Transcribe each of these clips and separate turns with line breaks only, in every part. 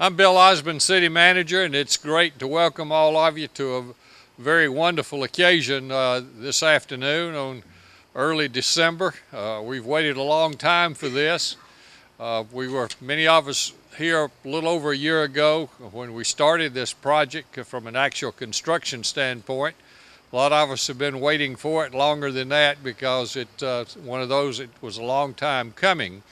I'm Bill Osborne, City Manager, and it's great to welcome all of you to a very wonderful occasion this afternoon on early December. We've waited a long time for this. Many of us here a little over a year ago when we started this project from an actual construction standpoint. A lot of us have been waiting for it longer than that because it's one of those, it was a long time coming.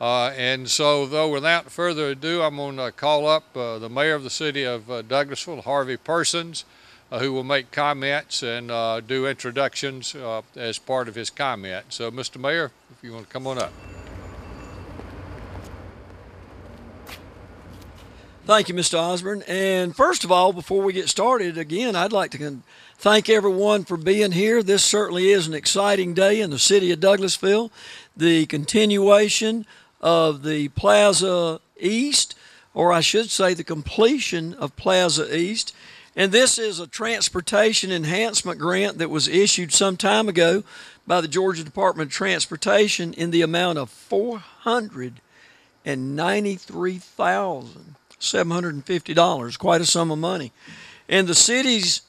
And so, though, without further ado, I'm going to call up the mayor of the city of Douglasville, Harvey Persons, who will make comments and do introductions as part of his comment. So, Mr. Mayor, if you want to come on up.
Thank you, Mr. Osborne. And first of all, before we get started, again, I'd like to thank everyone for being here. This certainly is an exciting day in the city of Douglasville. The continuation of the Plaza East, or I should say the completion of Plaza East. And this is a transportation enhancement grant that was issued some time ago by the Georgia Department of Transportation in the amount of $493,750, quite a sum of money. And the city's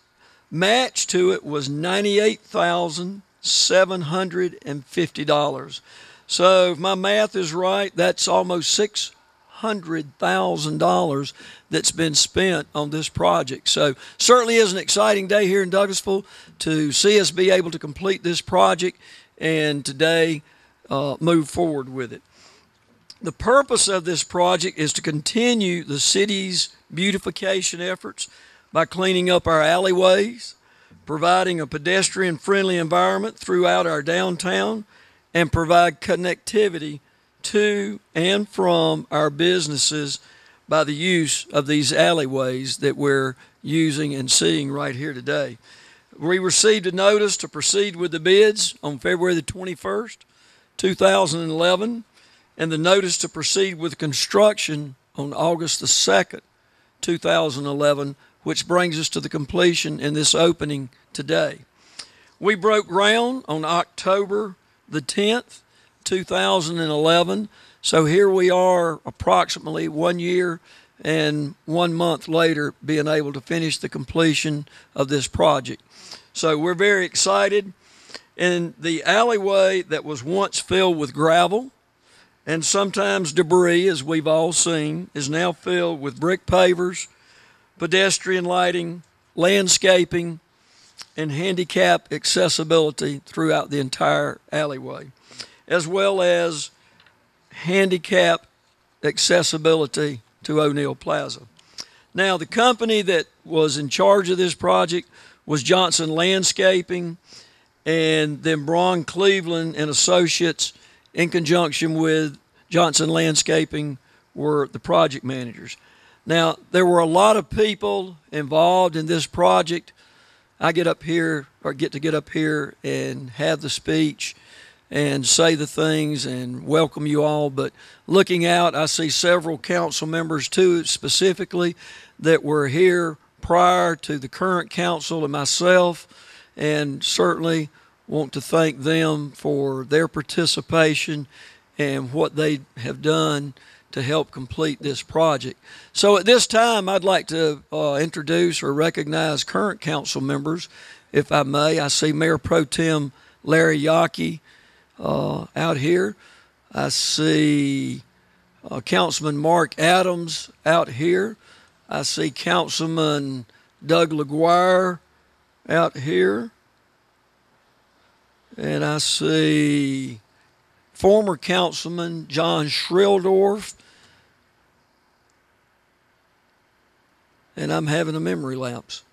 match to it was $98,750. So if my math is right, that's almost $600,000 that's been spent on this project. So certainly is an exciting day here in Douglasville to see us be able to complete this project and today move forward with it. The purpose of this project is to continue the city's beautification efforts by cleaning up our alleyways, providing a pedestrian-friendly environment throughout our downtown, and provide connectivity to and from our businesses by the use of these alleyways that we're using and seeing right here today. We received a notice to proceed with the bids on February the 21st, 2011, and the notice to proceed with construction on August the 2nd, 2011, which brings us to the completion and this opening today. We broke ground on October the 10th, 2011. So here we are approximately 1 year and 1 month later being able to finish the completion of this project. So we're very excited. And the alleyway that was once filled with gravel and sometimes debris, as we've all seen, is now filled with brick pavers, pedestrian lighting, landscaping, and handicap accessibility throughout the entire alleyway, as well as handicap accessibility to O'Neill Plaza. Now, the company that was in charge of this project was Johnson Landscaping, and then BRON Cleveland and Associates, in conjunction with Johnson Landscaping, were the project managers. Now, there were a lot of people involved in this project. I get to get up here and have the speech and say the things and welcome you all. But looking out, I see several council members too, specifically, that were here prior to the current council and myself, and certainly want to thank them for their participation and what they have done to help complete this project. So at this time, I'd like to introduce or recognize current council members, if I may. I see Mayor Pro Tem Larry Yockey out here. I see Councilman Mark Adams out here. I see Councilman Doug LaGuire out here. And I see former Councilman John Schrildorf. And I'm having a memory lapse.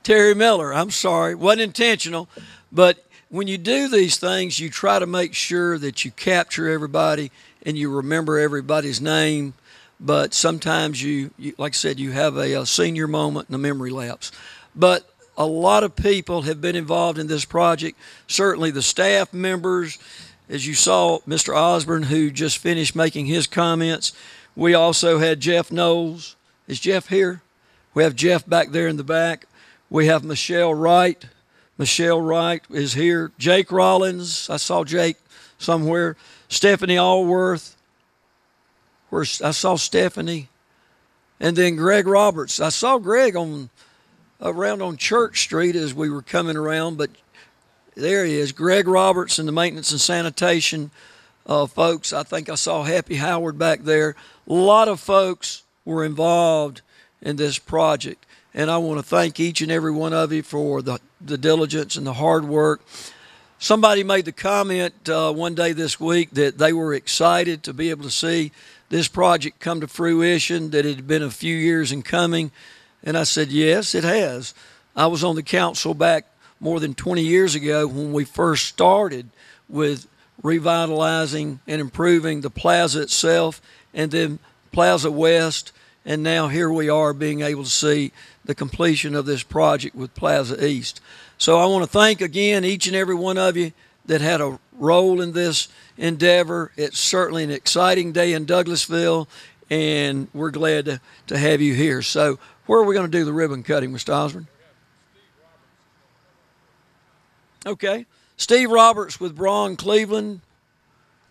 Terry Miller, I'm sorry, wasn't intentional. But when you do these things, you try to make sure that you capture everybody and you remember everybody's name. But sometimes you like I said, you have a senior moment and a memory lapse. But a lot of people have been involved in this project. Certainly the staff members, as you saw, Mr. Osborne, who just finished making his comments. We also had Jeff Knowles. Is Jeff here? We have Jeff back there in the back. We have Michelle Wright. Michelle Wright is here. Jake Rollins. I saw Jake somewhere. Stephanie Allworth. where I saw Stephanie, and then Greg Roberts. I saw Greg around on Church Street as we were coming around, but there he is, Greg Roberts and the maintenance and sanitation folks. I think I saw Happy Howard back there. A lot of folks were involved in this project, and I want to thank each and every one of you for the diligence and the hard work. Somebody made the comment one day this week that they were excited to be able to see this project come to fruition, that it had been a few years in coming. And I said, yes, it has. I was on the council back more than 20 years ago when we first started with revitalizing and improving the plaza itself, and then Plaza West, and now here we are being able to see the completion of this project with Plaza East. So I want to thank again each and every one of you that had a role in this endeavor. It's certainly an exciting day in Douglasville, and we're glad to have you here. So where are we going to do the ribbon cutting, Mr. Osborne? Okay. Steve Roberts with BRON Cleveland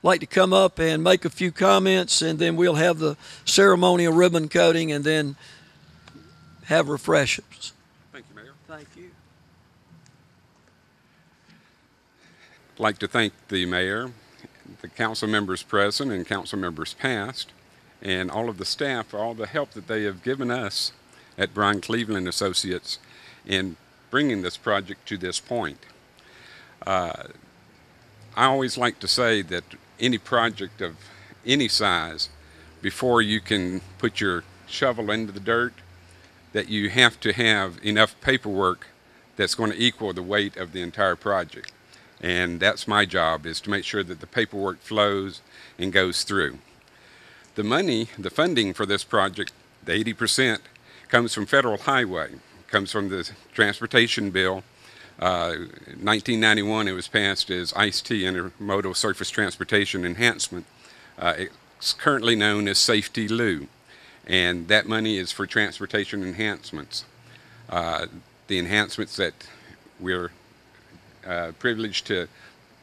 like to come up and make a few comments, and then we'll have the ceremonial ribbon cutting and then have refreshments.
Thank you, Mayor.
Thank you.
I'd like to thank the mayor, the council members present and council members past, and all of the staff for all the help that they have given us at BRON Cleveland Associates in bringing this project to this point. I always like to say that any project of any size, before you can put your shovel into the dirt, that you have to have enough paperwork that's going to equal the weight of the entire project. And that's my job, is to make sure that the paperwork flows and goes through. The money, the funding for this project, the 80%, comes from federal highway, comes from the transportation bill. 1991, it was passed as ICE-T, Intermodal Surface Transportation Enhancement. It's currently known as Safety Lou, and that money is for transportation enhancements. The enhancements that we're privileged to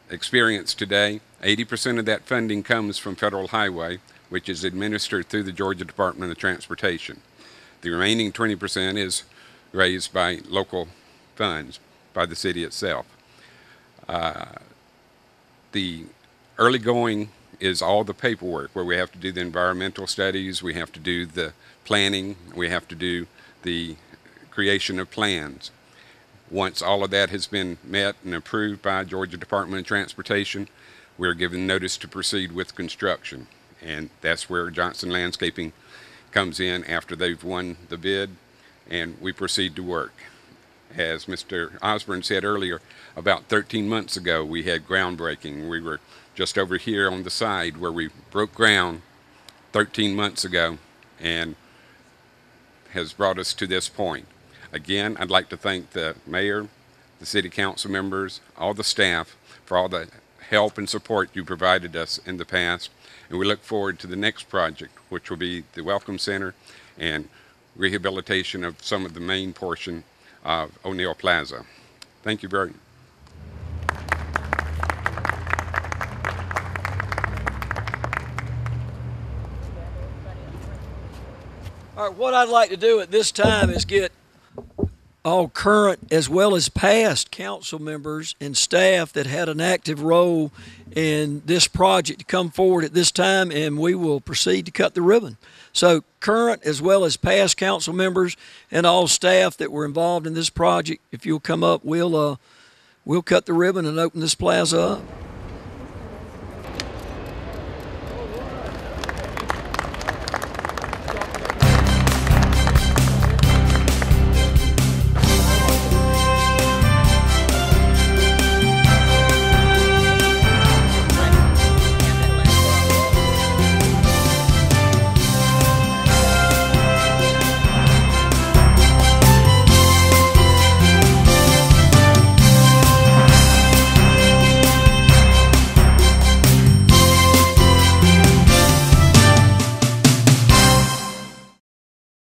experience today, 80% of that funding comes from federal highway, which is administered through the Georgia Department of Transportation. The remaining 20% is raised by local funds, by the city itself. The early going is all the paperwork, where we have to do the environmental studies, we have to do the planning, we have to do the creation of plans. Once all of that has been met and approved by Georgia Department of Transportation, we're given notice to proceed with construction. And that's where Johnson Landscaping comes in after they've won the bid, and we proceed to work. As Mr. Osborne said earlier, about 13 months ago we had groundbreaking. We were just over here on the side where we broke ground 13 months ago, and has brought us to this point. Again, I'd like to thank the mayor, the city council members, all the staff for all the help and support you provided us in the past, and we look forward to the next project, which will be the Welcome Center and rehabilitation of some of the main portion of O'Neill Plaza. Thank you very much.
All right, what I'd like to do at this time is get all current as well as past council members and staff that had an active role in this project to come forward at this time, and we will proceed to cut the ribbon. So current as well as past council members and all staff that were involved in this project, if you'll come up, we'll cut the ribbon and open this plaza up.